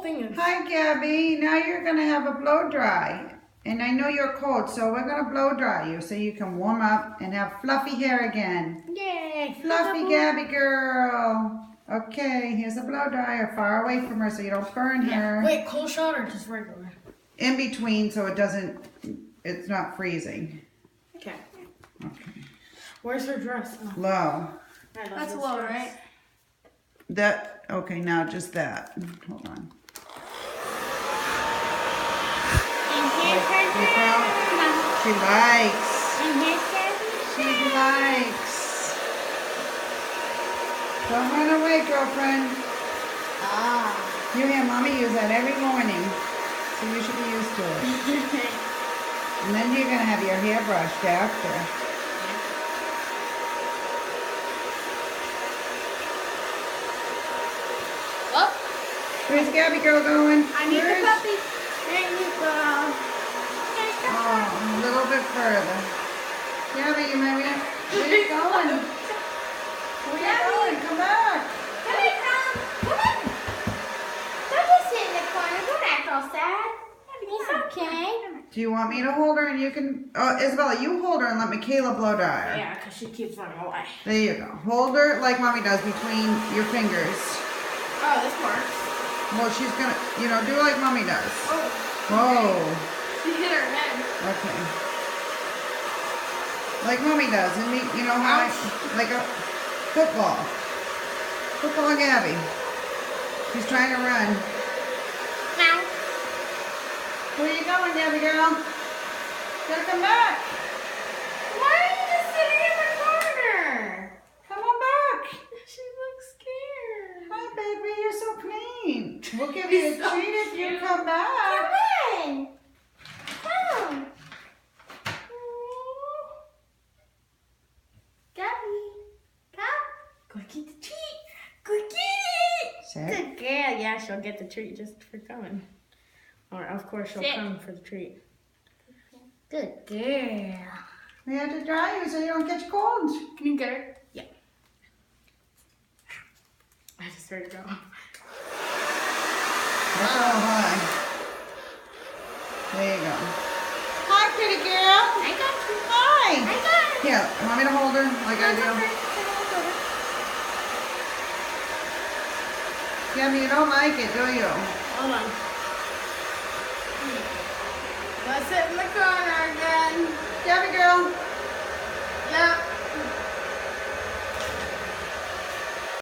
thing is... Hi, Gabby. Now you're going to have a blow dry. And I know you're cold, so we're going to blow dry you so you can warm up and have fluffy hair again. Yay! Fluffy Gabby girl. Okay, here's a blow dryer far away from her so you don't burn her. Wait, cold shot or just regular? In between so it's not freezing. Okay. Okay. Where's her dress? Oh. Low. That's low, right? Okay, now just that. Hold on. She likes. She likes. Don't run away, girlfriend. You hear mommy use that every morning, so you should be used to it. And then you're going to have your hair brushed after. Well, where's Gabby girl going? I need the puppy. There you go. Oh, a little bit further. Gabby, where are you going? Where are you going? Come back. Come here, Tom. Come on. Don't just sit in the corner. Don't act all sad. It's okay. Do you want me to hold her and you can... Oh, Isabella, you hold her and let Michaela blow dry her. Yeah, because she keeps running away. There you go. Hold her like mommy does between your fingers. Oh, this works. Well, she's gonna, do like mommy does. Oh. Whoa. She hit her head. Okay. Like mommy does. And you know how like a football. Football Gabby. She's trying to run. Now. Where are you going, Gabby girl? Gotta come back. Why are you just sitting in the corner? Come on back. She looks scared. Hi, baby. You're so clean. We'll give you a treat if you come back. Come on. Come. Gabby. Come. Go get the treat. Go get it. Sit. Good girl. Yeah, she'll get the treat just for coming. Or, of course, she'll Sit. come for the treat. Good girl. We have to dry you so you don't catch colds. Can you get her? Yeah. I just heard her go. Oh, hi. There you go. Hi, pretty girl. I got you. Hi. I got it. Here, want me to hold her like I do? Gabby, you don't like it, do you? Hold on. Let's sit in the corner again. Gabby girl. Yep.